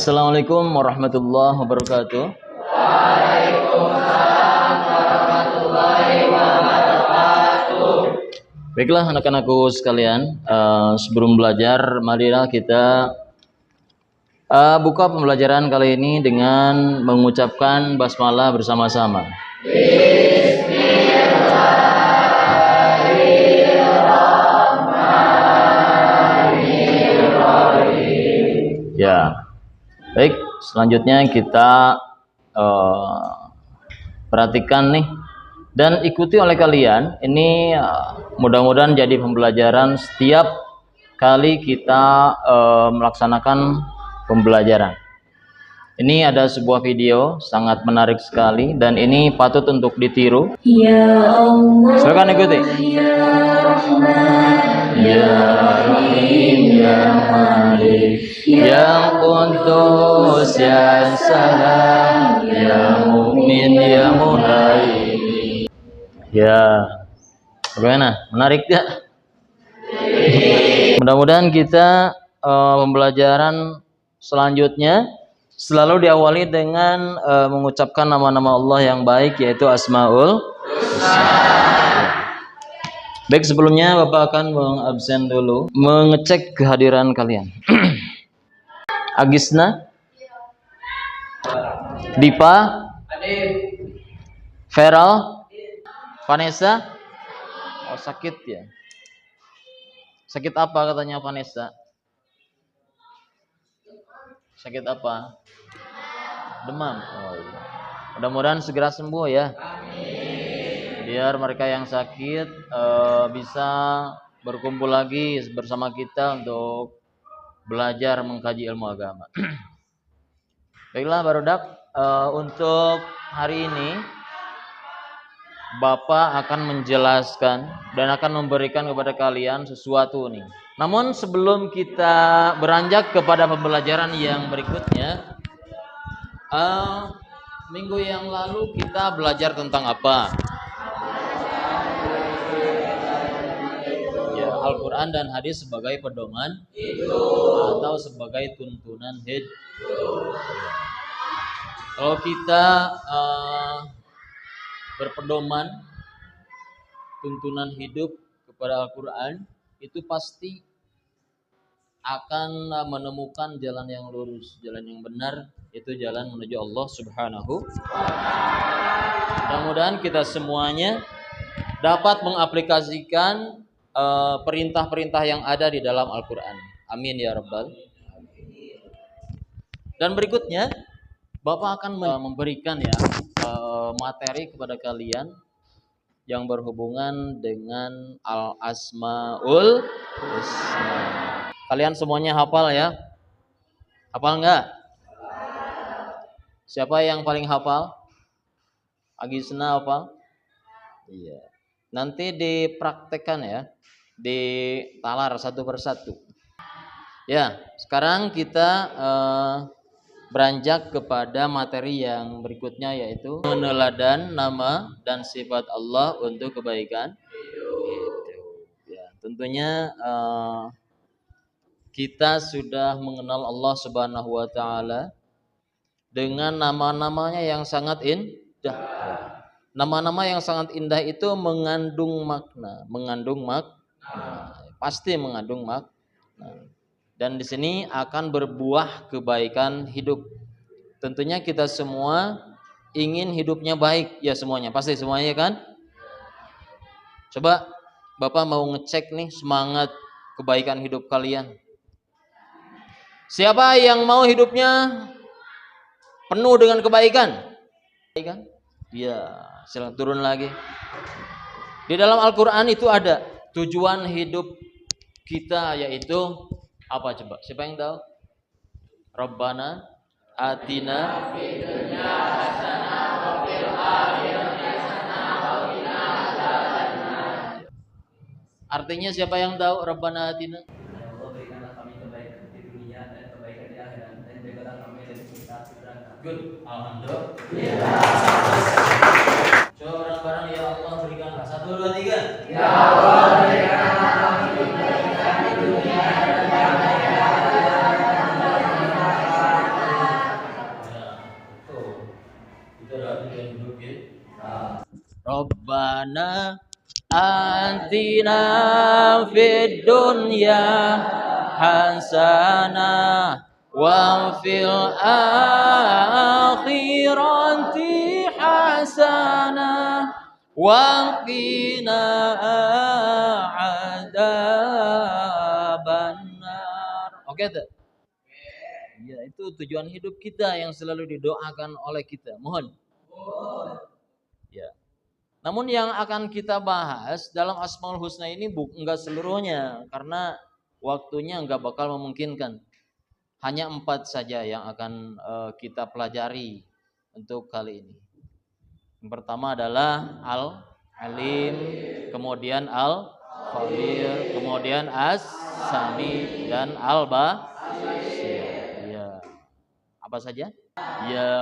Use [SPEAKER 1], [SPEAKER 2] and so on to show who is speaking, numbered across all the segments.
[SPEAKER 1] Assalamualaikum warahmatullahi wabarakatuh.
[SPEAKER 2] Waalaikumsalam warahmatullahi wabarakatuh.
[SPEAKER 1] Baiklah anak-anakku sekalian, sebelum belajar, marilah kita buka pembelajaran kali ini dengan mengucapkan basmalah bersama-sama. Bismillahirrahmanirrahim. Ya, baik. Selanjutnya kita perhatikan nih dan ikuti oleh kalian. Ini mudah-mudahan jadi pembelajaran setiap kali kita melaksanakan pembelajaran. Ini ada sebuah video sangat menarik sekali dan ini patut untuk ditiru.
[SPEAKER 2] Ya Allah,
[SPEAKER 1] silakan ikuti.
[SPEAKER 2] Ya Rahman,
[SPEAKER 1] Ya Rahim, Ya Malik, Ya Qudus, Ya Salam, Ya Mu'min, Ya Muhaimin. Ya, bagaimana? Menarik gak? Mudah-mudahan kita pembelajaran selanjutnya selalu diawali dengan mengucapkan nama-nama Allah yang baik, yaitu Asmaul Husna. Baik, sebelumnya Bapak akan mengabsen dulu, mengecek kehadiran kalian. Agisna, Dipa, Feral, Vanessa. Oh, sakit ya? Sakit apa katanya Vanessa? Sakit apa? Demam. Oh, iya. Mudah-mudahan segera sembuh ya. Biar mereka yang sakit bisa berkumpul lagi bersama kita untuk belajar mengkaji ilmu agama. Baiklah barudak, untuk hari ini Bapak akan menjelaskan dan akan memberikan kepada kalian sesuatu nih. Namun sebelum kita beranjak kepada pembelajaran yang berikutnya, minggu yang lalu kita belajar tentang apa? Ya, Al-Quran dan hadis sebagai pedoman atau sebagai tuntunan hidup. Kalau kita berpedoman tuntunan hidup kepada Al-Quran, itu pasti akan menemukan jalan yang lurus, jalan yang benar, itu jalan menuju Allah Subhanahu. Mudah-mudahan kita semuanya dapat mengaplikasikan perintah-perintah yang ada di dalam Al-Quran. Amin ya Rabbal. Dan berikutnya Bapak akan memberikan ya materi kepada kalian yang berhubungan dengan Al-Asmaul Husna. Kalian semuanya hafal ya? Hafal enggak? Siapa yang paling hafal? Agisna hafal? Iya. Nanti dipraktekkan ya, ditalar satu persatu. Ya, sekarang kita beranjak kepada materi yang berikutnya, yaitu meneladan nama dan sifat Allah untuk kebaikan hidup. Ya, tentunya kita sudah mengenal Allah Subhanahu wa taala dengan nama-namanya yang sangat indah. Nama-nama yang sangat indah itu mengandung makna, pasti mengandung makna. Dan di sini akan berbuah kebaikan hidup. Tentunya kita semua ingin hidupnya baik ya semuanya, pasti semuanya kan? Coba Bapak mau ngecek nih semangat kebaikan hidup kalian. Siapa yang mau hidupnya penuh dengan kebaikan? Ya, silakan turun lagi. Di dalam Al-Quran itu ada tujuan hidup kita, yaitu apa coba? Siapa yang tahu? Rabbana atina fid dunya hasanah wa fil akhirati hasanah wa qina adzabannar. Artinya siapa yang tahu Rabbana atina?
[SPEAKER 3] Ya Allah, berikanlah kami kebaikan di dunia dan kebaikan di akhirat, dan jagalah kami dari siksa api neraka.
[SPEAKER 1] Good. Alhamdulillah. Coba bareng-bareng, ya Allah berikanlah. 1, 2, 3.
[SPEAKER 2] Ya Allah, berikanlah kami kebaikan di dunia dan kebaikan di akhirat.
[SPEAKER 1] Rabbana atina fid dunya hasanah wa fil akhirati hasanah wa qina adzabannar. Oke tuh. Ya, itu tujuan hidup kita yang selalu didoakan oleh kita. Mohon. Ya. Namun yang akan kita bahas dalam Asmaul Husna ini enggak seluruhnya karena waktunya enggak bakal memungkinkan. Hanya 4 saja yang akan kita pelajari untuk kali ini. Yang pertama adalah Al-Alim, kemudian Al-Khabir, kemudian As-Sami dan Al-Basir. Ya. Apa saja? Ya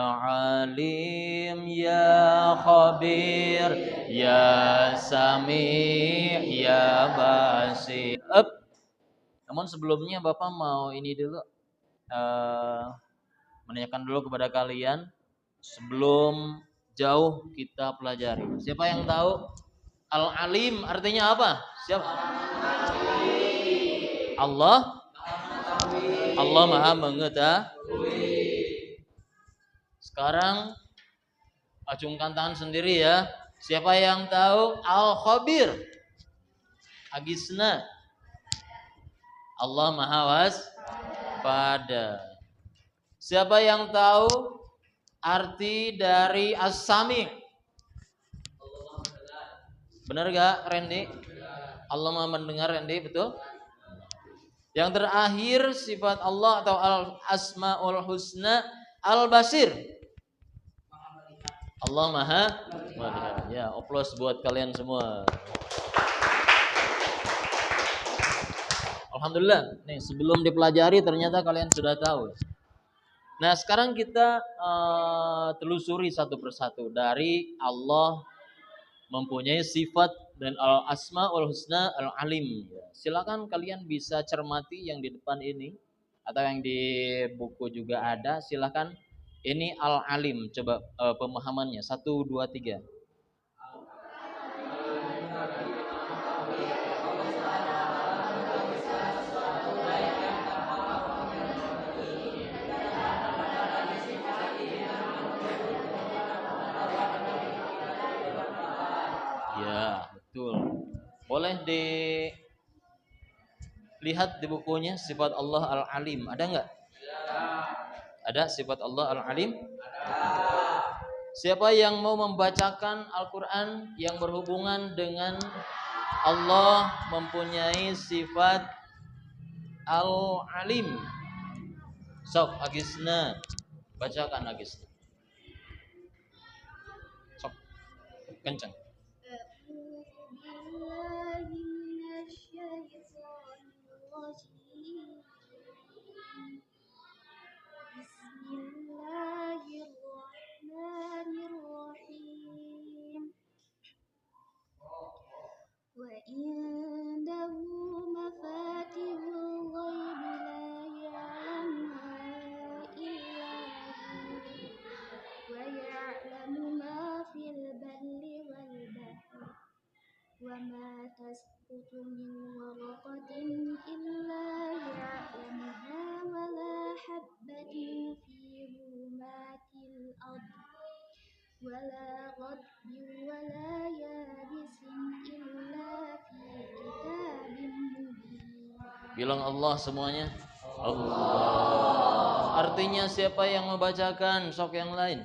[SPEAKER 1] Alim, Ya Khabir, Ya Sami, Ya Basir. Namun sebelumnya Bapak mau ini dulu menanyakan dulu kepada kalian sebelum jauh kita pelajari. Siapa yang tahu Al-Alim artinya apa? Siapa? Allah Maha Mengetahui. Sekarang acungkan tangan sendiri ya. Siapa yang tahu Al-Khabir? Agisna. Allah Maha Waspada. Siapa yang tahu arti dari As-Sami? Benar gak Randy? Allah Maha mendengar Randy, betul? Yang terakhir sifat Allah atau Al-Asmaul Husna Al-Basir. Allah Maha melihat. Ya, aplaus buat kalian semua. Alhamdulillah. Nih, sebelum dipelajari ternyata kalian sudah tahu. Nah, sekarang kita telusuri satu persatu dari Allah mempunyai sifat dan Al-Asmaul Husna Al-Alim. Silakan kalian bisa cermati yang di depan ini atau yang di buku juga ada. Silakan. Ini Al-Alim. Coba pemahamannya. 1, 2, 3. Ya, betul. Boleh dilihat di bukunya sifat Allah Al-Alim. Ada enggak? Ada sifat Allah Al-Alim? Siapa yang mau membacakan Al-Quran yang berhubungan dengan Allah mempunyai sifat Al-Alim? Sok, Agisna. Bacakan Agisna. Sok, kencang.
[SPEAKER 4] Bismillahirrahmanirrahim. Wa indahu mafatihul ghaibi la ya'lamuha illa hu wa ya'lamu ma fil barri wal bahri wa ma tasqutu min waraqatin illa ya'lamuha wa la habbatin fi dhulumatil ardi wa la ghadbin wa la yabisin illa fi kitabim mubin.
[SPEAKER 1] Bilang Allah semuanya. Allah. Artinya siapa yang membacakan? Sok yang lain.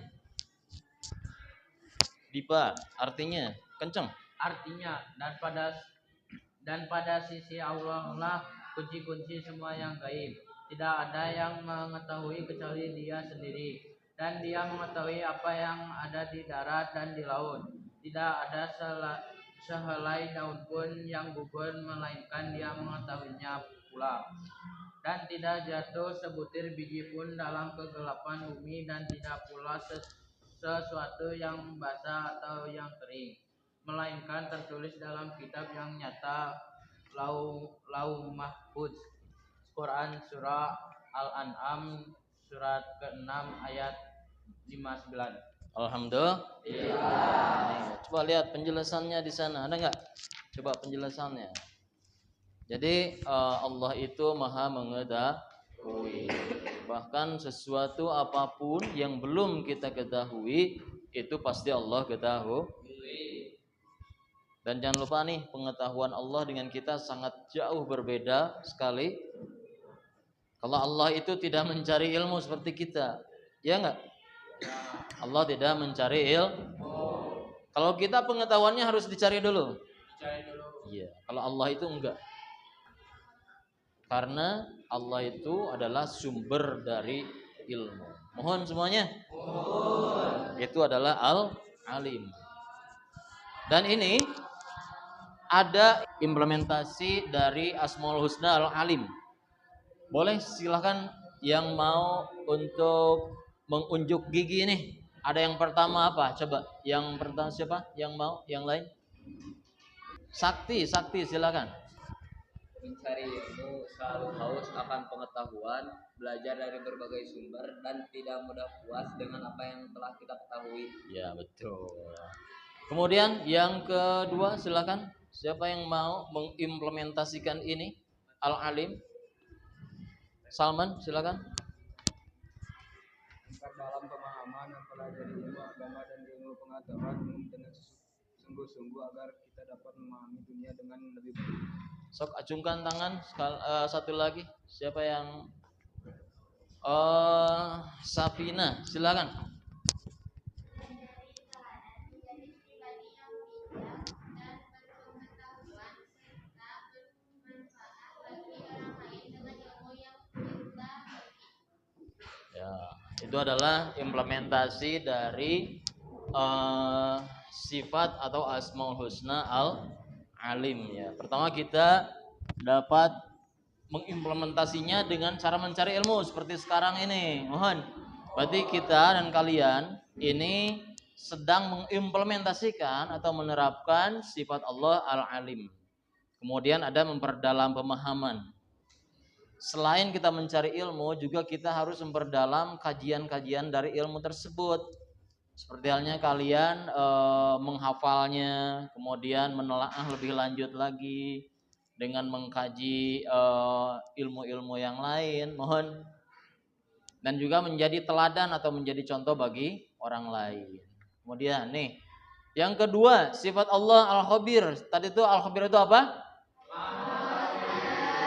[SPEAKER 1] Dipa, artinya kenceng.
[SPEAKER 5] Artinya dan pada sisi Allah lah kunci-kunci semua yang gaib. Tidak ada yang mengetahui kecuali Dia sendiri. Dan Dia mengetahui apa yang ada di darat dan di laut. Tidak ada sehelai daun pun yang gugur melainkan Dia mengetahuinya pula. Dan tidak jatuh sebutir biji pun dalam kegelapan bumi dan tidak pula sesuatu yang basah atau yang kering, melainkan tertulis dalam kitab yang nyata, Lauh Mahfuz. Quran surah Al-An'am surat ke-6 ayat 59.
[SPEAKER 1] Alhamdulillah. Nih, coba lihat penjelasannya di sana, ada nggak? Coba penjelasannya. Jadi Allah itu maha mengetahui. Bahkan sesuatu apapun yang belum kita ketahui itu pasti Allah ketahui. Dan jangan lupa nih, pengetahuan Allah dengan kita sangat jauh berbeda sekali. Kalau Allah itu tidak mencari ilmu seperti kita, ya enggak? Allah tidak mencari ilmu. Kalau kita pengetahuannya harus dicari dulu. Iya, kalau Allah itu enggak. Karena Allah itu adalah sumber dari ilmu. Mohon semuanya. Mohon. Itu adalah Al-Alim. Dan ini ada implementasi dari Asmaul Husna Al-Alim. Boleh silahkan yang mau untuk mengunjuk gigi nih. Ada yang pertama apa? Coba. Yang pertama siapa? Yang mau? Yang lain? Sakti silakan.
[SPEAKER 6] Mencari ilmu selalu haus akan pengetahuan, belajar dari berbagai sumber dan tidak mudah puas dengan apa yang telah kita ketahui.
[SPEAKER 1] Ya, betul. Kemudian yang kedua silakan. Siapa yang mau mengimplementasikan ini? Al-Alim. Salman, silakan.
[SPEAKER 7] Dalam pemahaman mempelajari ilmu agama dan ilmu pengetahuan dengan sungguh-sungguh agar kita dapat memahami dunia dengan lebih baik.
[SPEAKER 1] Sok acungkan tangan satu lagi. Siapa yang Safina, silakan. Ya, itu adalah implementasi dari sifat atau Asmaul Husna Al-Alim ya. Pertama kita dapat mengimplementasinya dengan cara mencari ilmu seperti sekarang ini. Mohon. Berarti kita dan kalian ini sedang mengimplementasikan atau menerapkan sifat Allah Al-Alim. Kemudian ada memperdalam pemahaman. Selain kita mencari ilmu, juga kita harus memperdalam kajian-kajian dari ilmu tersebut. Seperti halnya kalian menghafalnya, kemudian menelaah lebih lanjut lagi dengan mengkaji ilmu-ilmu yang lain, mohon. Dan juga menjadi teladan atau menjadi contoh bagi orang lain. Kemudian nih, yang kedua, sifat Allah Al-Khabir. Tadi itu Al-Khabir itu apa?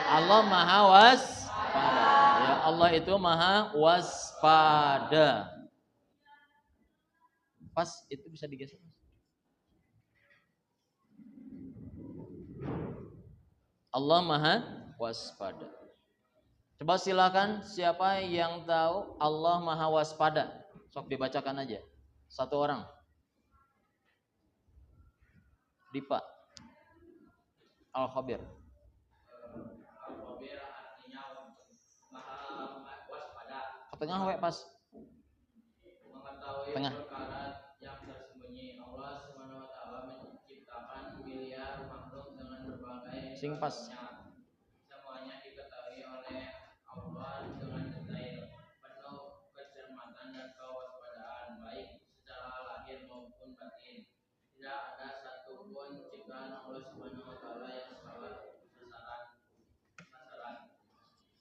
[SPEAKER 1] Allah Maha Waspada. Ya, Allah itu Maha Waspada. Pas itu bisa digeser. Allah Maha Waspada. Coba silakan siapa yang tahu Allah Maha Waspada? Sok dibacakan aja. Satu orang. Dipa. Al-Khabir.
[SPEAKER 5] Al-Khabir artinya maha waspada.
[SPEAKER 1] Tengah we pas.
[SPEAKER 5] Mengetahui
[SPEAKER 1] Tengah.
[SPEAKER 5] perkara yang tersembunyi. Allah Subhanahu wa taala menciptakan miliar makhluk dengan berbagai
[SPEAKER 1] Sing pas.
[SPEAKER 5] Semuanya diketahui oleh Allah dengan detail, penuh kecermatan dan kewaspadaan baik secara lahir maupun batin. Tidak ada satupun ciptaan Allah Subhanahu wa taala yang salah sasaran.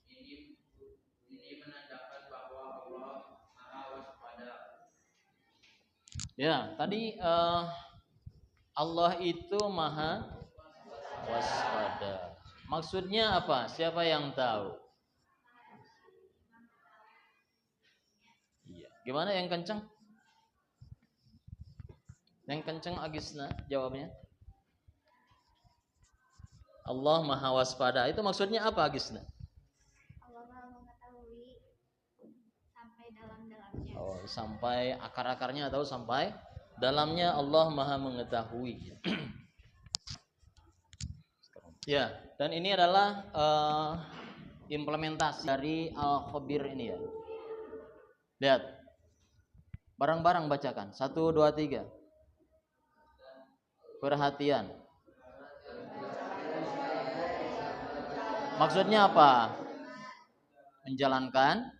[SPEAKER 5] Ini menandakan bahwa Allah Maha Waspada.
[SPEAKER 1] Ya, tadi Allah itu Maha Waspada. Maksudnya apa? Siapa yang tahu? Iya. Gimana yang kenceng? Yang kenceng Agisna jawabnya. Allah Maha Waspada. Itu maksudnya apa Agisna?
[SPEAKER 4] Allah Maha mengetahui sampai dalam-dalamnya.
[SPEAKER 1] Oh, sampai akar-akarnya atau sampai dalamnya Allah Maha mengetahui. Ya, dan ini adalah implementasi dari Al-Khabir ini ya. Lihat. Barang-barang bacakan. 1, 2, 3. Perhatian. Maksudnya apa? Menjalankan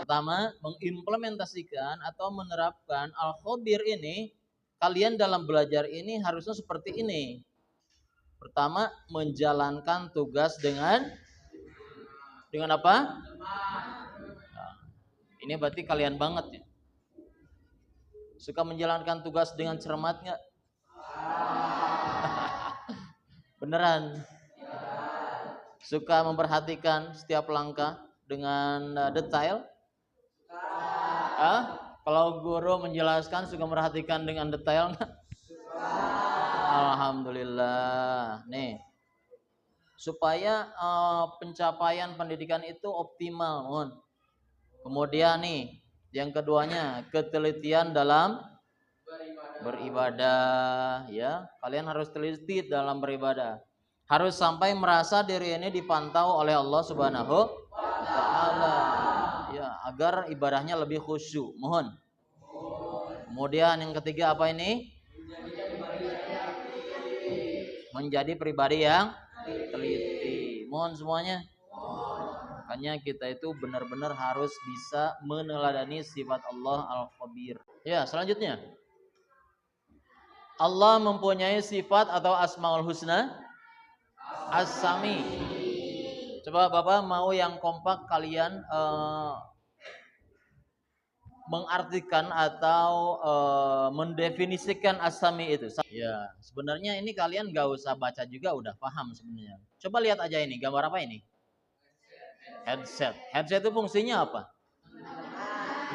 [SPEAKER 1] Pertama, mengimplementasikan atau menerapkan al-khabir ini, kalian dalam belajar ini harusnya seperti ini. Pertama, menjalankan tugas dengan apa? Nah, ini berarti kalian banget ya. Suka menjalankan tugas dengan cermat nggak? Beneran? Suka memperhatikan setiap langkah dengan detail? Kalau guru menjelaskan suka memperhatikan dengan detail nggak? Alhamdulillah. Nih, supaya pencapaian pendidikan itu optimal, mohon. Kemudian nih, yang keduanya ketelitian dalam beribadah, ya. Kalian harus teliti dalam beribadah. Harus sampai merasa diri ini dipantau oleh Allah Subhanahu wa taala. Ya, agar ibadahnya lebih khusyuk, mohon. Kemudian yang ketiga apa ini? Menjadi pribadi yang teliti. Mohon semuanya. Makanya kita itu benar-benar harus bisa meneladani sifat Allah Al-Khabir. Ya, selanjutnya. Allah mempunyai sifat atau Asmaul Husna As-Sami. Coba Bapak mau yang kompak kalian mengartikan atau mendefinisikan As-Sami itu. Ya, sebenarnya ini kalian gak usah baca juga udah paham sebenarnya. Coba lihat aja ini, gambar apa ini? Headset. Headset itu fungsinya apa?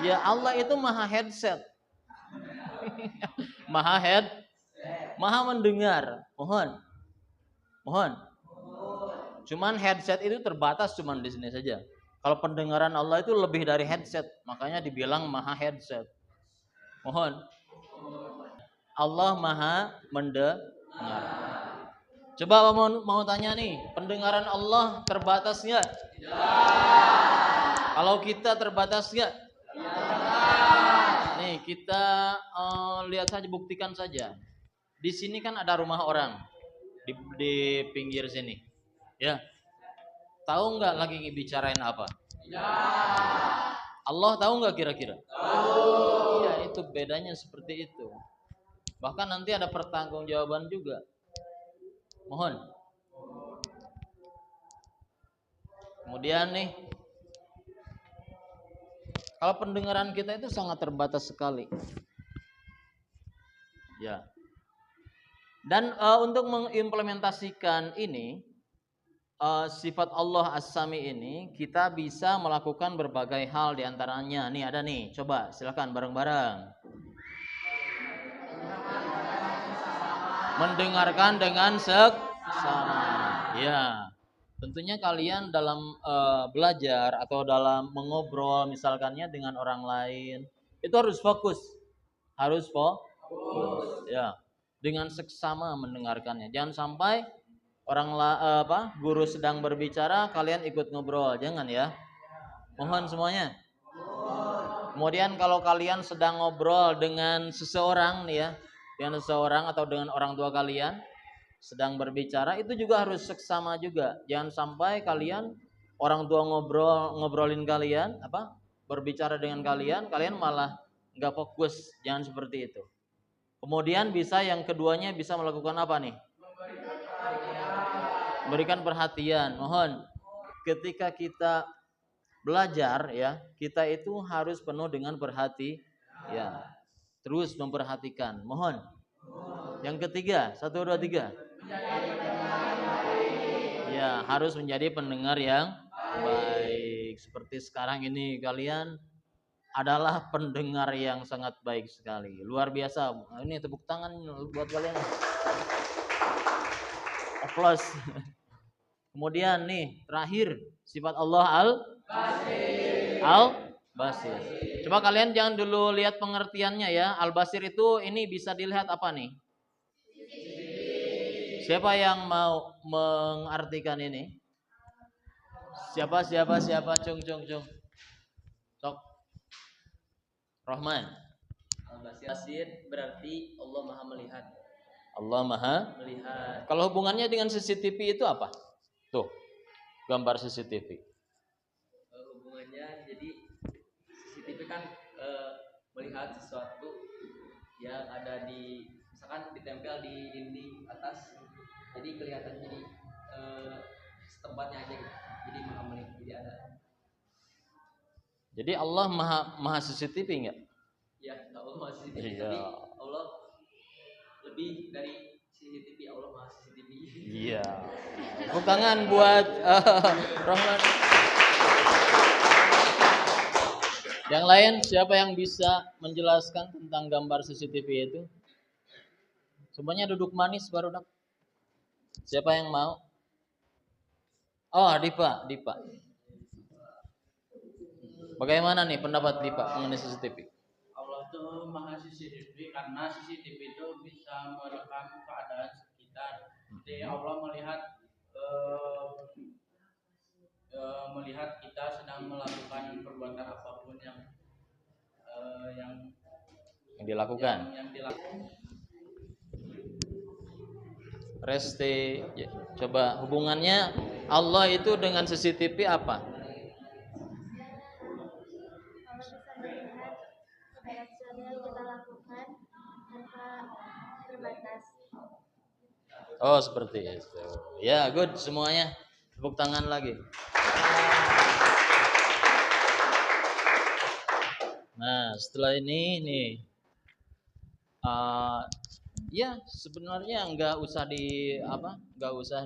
[SPEAKER 1] Ya, Allah itu maha headset. Maha mendengar. Mohon. Cuman headset itu terbatas cuman di sini saja. Kalau pendengaran Allah itu lebih dari headset, makanya dibilang maha headset. Mohon. Allah maha mendengar. Coba mau tanya nih, pendengaran Allah terbatas nggak? Kalau kita terbatas nggak? Nih kita lihat saja, buktikan saja. Di sini kan ada rumah orang di pinggir sini, ya. Tahu nggak lagi bicarain apa? Ya. Allah tahu nggak kira-kira? Tahu. Ya, itu bedanya seperti itu. Bahkan nanti ada pertanggungjawaban juga. Mohon. Kemudian nih, kalau pendengaran kita itu sangat terbatas sekali. Ya. Dan untuk mengimplementasikan ini, sifat Allah As-Sami ini, kita bisa melakukan berbagai hal diantaranya. Nih ada nih, coba silakan bareng-bareng. Mendengarkan dengan seksama. Ya, tentunya kalian dalam belajar atau dalam mengobrol misalkannya dengan orang lain, itu harus fokus. Ya, dengan seksama mendengarkannya. Jangan sampai guru sedang berbicara, kalian ikut ngobrol, jangan ya. Mohon semuanya. Kemudian kalau kalian sedang ngobrol dengan seseorang nih ya, dengan seseorang atau dengan orang tua kalian sedang berbicara, itu juga harus seksama juga. Jangan sampai kalian orang tua ngobrolin kalian, berbicara dengan kalian malah nggak fokus. Jangan seperti itu. Kemudian yang keduanya bisa melakukan apa nih? Berikan perhatian. Mohon, ketika kita belajar ya, kita itu harus penuh dengan perhatian. Terus memperhatikan. Mohon. Yang ketiga, 1, 2, 3. Ya, harus menjadi pendengar yang baik. Seperti sekarang ini kalian adalah pendengar yang sangat baik sekali. Luar biasa. Ini tepuk tangan buat kalian. Applause. Kemudian nih, terakhir sifat Allah Al-Basir. Coba kalian jangan dulu lihat pengertiannya ya. Al-Basir itu ini bisa dilihat apa nih? Siapa yang mau mengartikan ini? Siapa? Cung. Sok. Rahman.
[SPEAKER 6] Al-Basir berarti Allah Maha melihat.
[SPEAKER 1] Allah Maha melihat. Kalau hubungannya dengan CCTV itu apa? Tuh, gambar CCTV.
[SPEAKER 6] Hubungannya jadi melihat sesuatu yang ada di, misalkan ditempel di dinding atas, jadi kelihatan jadi setempatnya aja gitu. Jadi maha melihat, jadi ada.
[SPEAKER 1] Jadi Allah maha CCTV enggak?
[SPEAKER 6] Ya, Allah maha CCTV.
[SPEAKER 1] Iya.
[SPEAKER 6] Tapi Allah lebih dari CCTV, Allah maha CCTV.
[SPEAKER 1] Iya. Tepuk tangan buat Rahman. Yang lain, siapa yang bisa menjelaskan tentang gambar CCTV itu? Semuanya duduk manis baru dak. Siapa yang mau? Oh, Dipa. Bagaimana nih pendapat Dipa mengenai CCTV?
[SPEAKER 5] Allah tuh maha CCTV karena CCTV itu bisa merekam keadaan sekitar. Jadi Allah melihat kita sedang melakukan perbuatan apapun yang
[SPEAKER 1] dilakukan.
[SPEAKER 5] Yang dilakukan.
[SPEAKER 1] Resti, ya, coba hubungannya Allah itu dengan CCTV apa?
[SPEAKER 4] Allah bisa melihat segala sesuatu yang kita lakukan tanpa terbatas.
[SPEAKER 1] Oh, seperti itu. Ya, good semuanya. Tepuk tangan lagi. Nah, setelah ini nih, ya sebenarnya nggak usah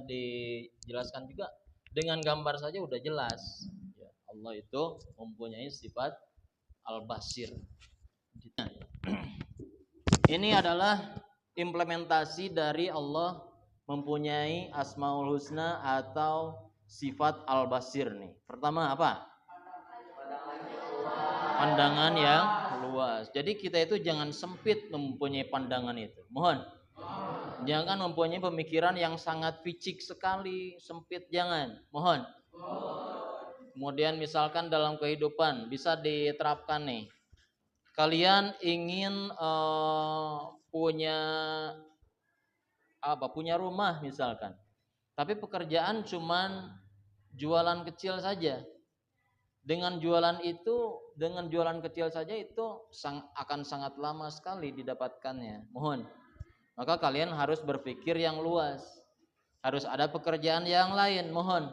[SPEAKER 1] dijelaskan juga, dengan gambar saja udah jelas. Ya, Allah itu mempunyai sifat Al-Basir. Ini adalah implementasi dari Allah mempunyai Asmaul Husna atau sifat Al-Basir nih. Pertama apa? Pandangan yang luas. Jadi kita itu jangan sempit mempunyai pandangan itu. Mohon. Jangan mempunyai pemikiran yang sangat picik sekali, sempit, jangan. Mohon. Kemudian misalkan dalam kehidupan bisa diterapkan nih. Kalian ingin punya rumah misalkan. Tapi pekerjaan cuman jualan kecil saja. Dengan jualan kecil saja itu akan sangat lama sekali didapatkannya. Mohon. Maka kalian harus berpikir yang luas. Harus ada pekerjaan yang lain. Mohon.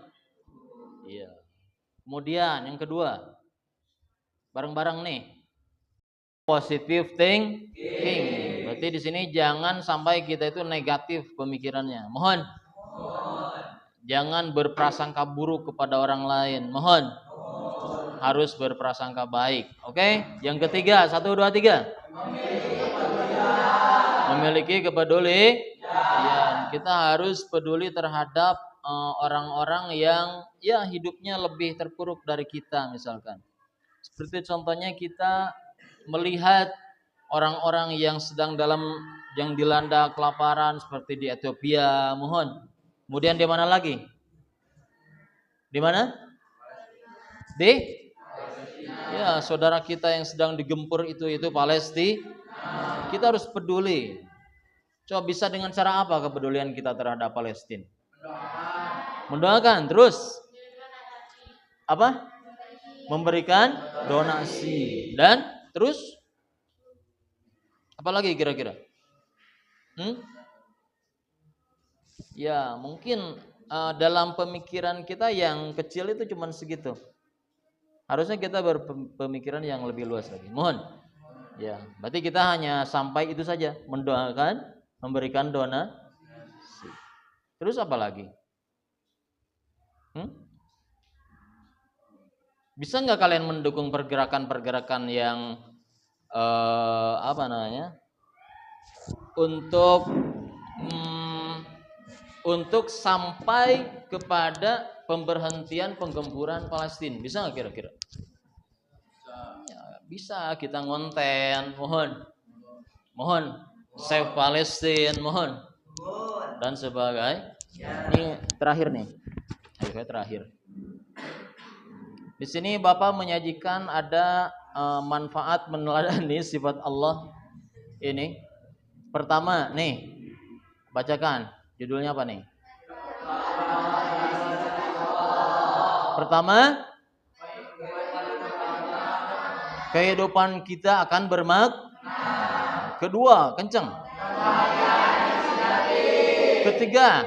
[SPEAKER 1] Iya. Kemudian yang kedua, bareng-bareng nih. Positive thinking. Berarti di sini jangan sampai kita itu negatif pemikirannya. Mohon. Jangan berprasangka buruk kepada orang lain. Mohon. Harus berprasangka baik. Oke? Yang ketiga, 1, 2, 3. Memiliki kepedulian. Ya, kita harus peduli terhadap orang-orang yang ya hidupnya lebih terpuruk dari kita misalkan. Seperti contohnya kita melihat orang-orang yang yang dilanda kelaparan seperti di Ethiopia, mohon. Kemudian di mana lagi? Di mana? Ya, saudara kita yang sedang digempur itu Palestina. Kita harus peduli. Coba bisa dengan cara apa kepedulian kita terhadap Palestina? Mendoakan. Terus apa? Memberikan donasi. Dan terus apa lagi kira-kira? Ya, mungkin dalam pemikiran kita yang kecil itu cuma segitu. Harusnya kita berpemikiran yang lebih luas lagi. Mohon. Ya, berarti kita hanya sampai itu saja, mendoakan, memberikan donasi. Terus apa lagi? Bisa nggak kalian mendukung pergerakan-pergerakan yang untuk sampai kepada pemberhentian penggemburan Palestina? Bisa nggak kira-kira? Ya, bisa, kita ngonten, mohon save Palestine, mohon, dan sebagainya. Ini terakhir nih, terakhir. Di sini Bapak menyajikan ada manfaat meneladani sifat Allah ini. Pertama nih, bacakan judulnya apa nih? Pertama, kehidupan kita akan kedua, kenceng. Ketiga,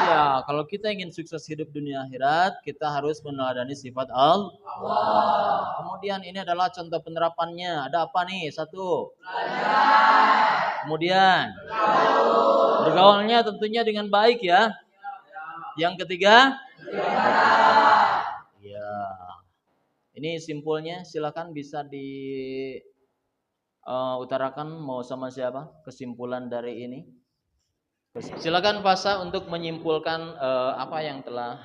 [SPEAKER 1] ya, kalau kita ingin sukses hidup dunia akhirat, kita harus meneladani sifat Allah. Kemudian ini adalah contoh penerapannya. Ada apa nih? Satu. Kemudian bergaulnya tentunya dengan baik ya. Yang ketiga, ya. Ini simpulnya. Silakan bisa diutarakan mau sama siapa kesimpulan dari ini. Silakan Fasa untuk menyimpulkan apa yang telah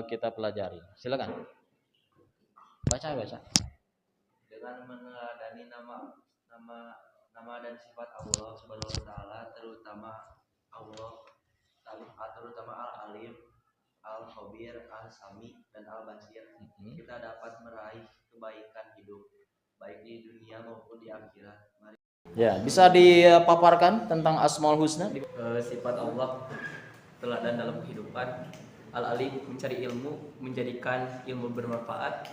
[SPEAKER 1] kita pelajari. Silakan. Baca.
[SPEAKER 6] Dengan meneladani nama dan sifat Allah Subhanahu wa taala, terutama Al-Alim, Al-Khabir, Al-Sami dan Al-Basir, kita dapat meraih kebaikan hidup baik di dunia maupun di akhirat. Mari.
[SPEAKER 1] Ya, bisa dipaparkan tentang Asmaul Husna?
[SPEAKER 3] Sifat Allah teladan dalam kehidupan. Al-Alim, mencari ilmu, menjadikan ilmu bermanfaat.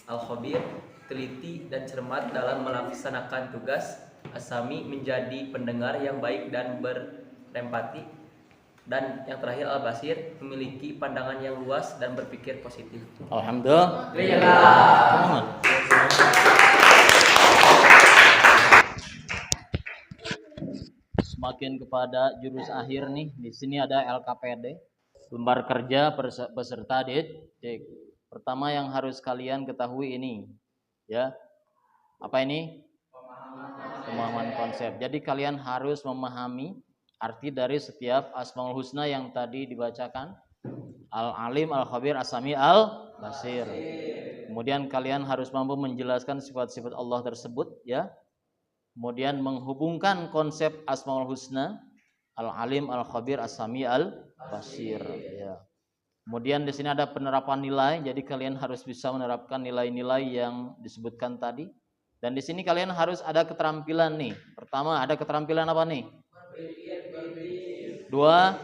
[SPEAKER 3] Al-Khabir, teliti dan cermat dalam melaksanakan tugas. As-Sami, menjadi pendengar yang baik dan berempati. Dan yang terakhir Al-Basir, memiliki pandangan yang luas dan berpikir positif.
[SPEAKER 1] Alhamdulillah. Semakin kepada jurus akhir nih, di sini ada LKPD, lembar kerja peserta didik. Pertama yang harus kalian ketahui ini, ya, apa ini? Pemahaman konsep. Jadi kalian harus memahami arti dari setiap Asmaul Husna yang tadi dibacakan. Al-Alim, Al-Khabir, As-Sami, Al-Basir. Kemudian kalian harus mampu menjelaskan sifat-sifat Allah tersebut, ya. Kemudian menghubungkan konsep Asmaul Husna, Al-Alim, Al-Khabir, As-Sami, Al-Basir, ya. Kemudian di sini ada penerapan nilai, jadi kalian harus bisa menerapkan nilai-nilai yang disebutkan tadi. Dan di sini kalian harus ada keterampilan nih. Pertama, ada keterampilan apa nih? Dua.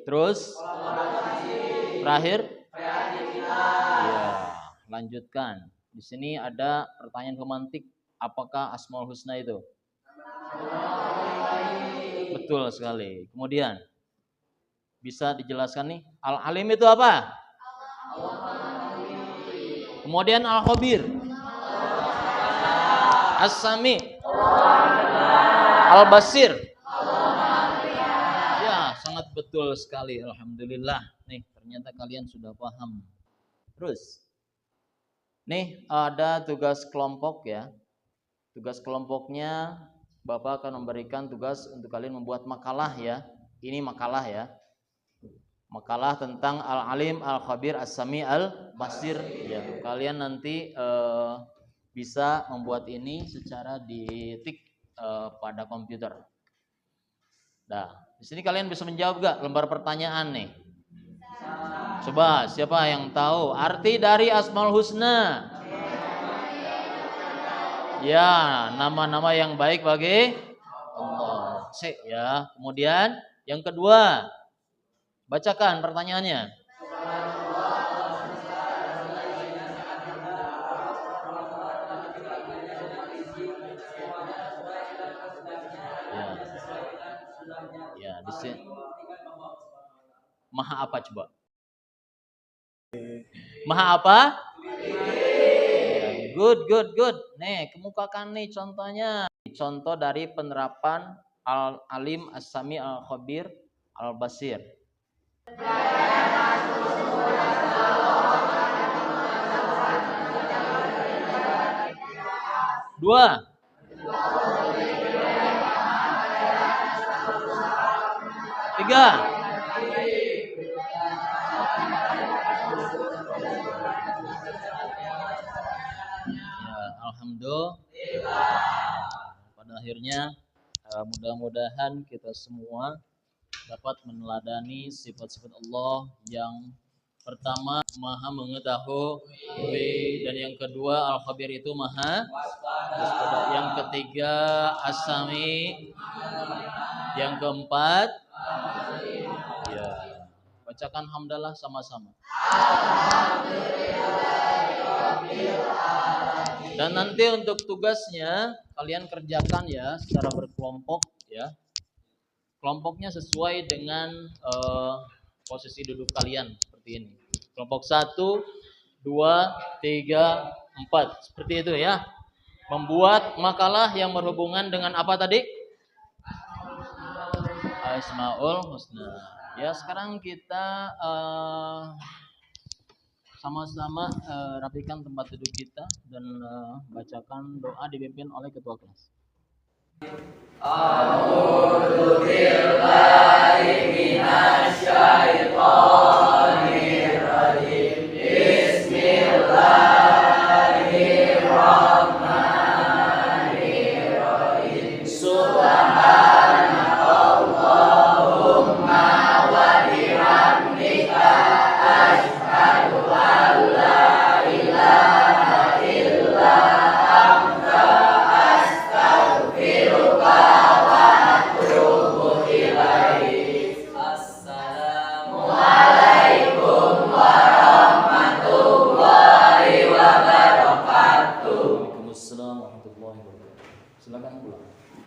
[SPEAKER 1] Terus? Terakhir? Ya, lanjutkan. Di sini ada pertanyaan pemantik. Apakah Asmaul Husna itu? Betul sekali. Kemudian bisa dijelaskan nih, Al-Alim itu apa? Kemudian Al-Khabir, As-Sami, Al-Basir. Ya, sangat betul sekali. Alhamdulillah. Nih, ternyata kalian sudah paham. Terus, nih ada tugas kelompok ya. Tugas kelompoknya Bapak akan memberikan tugas untuk kalian membuat makalah ya. Ini makalah ya. Makalah tentang Al-Alim, Al-Khabir, As-Sami, Al-Basir ya. Kalian nanti bisa membuat ini secara ditik pada komputer. Nah, di sini kalian bisa menjawab gak lembar pertanyaan nih? Coba siapa yang tahu arti dari Asmaul Husna? Ya, nama-nama yang baik bagi Allah. Ya. Kemudian yang kedua, bacakan pertanyaannya. Ya, di sini. Maha apa coba? Maha apa? Ya, good. Nih, kemukakan nih contohnya. Contoh dari penerapan Al-Alim, As-Sami, Al-Khabir, Al-Basir. Dua. Tiga. Ya, alhamdulillah. Pada akhirnya mudah-mudahan kita semua dapat meneladani sifat-sifat Allah yang pertama Maha mengetahui, dan yang kedua Al-Khabir itu Maha waspada, yang ketiga As-Sami, yang keempat ya bacakan hamdalah sama-sama. Dan nanti untuk tugasnya kalian kerjakan ya secara berkelompok ya. Kelompoknya sesuai dengan posisi duduk kalian seperti ini. Kelompok 1, 2, 3, 4 seperti itu ya. Membuat makalah yang berhubungan dengan apa tadi? Asmaul Husna. Ya, sekarang kita sama-sama rapikan tempat duduk kita dan bacakan doa dipimpin oleh ketua kelas.
[SPEAKER 2] A'udzu billahi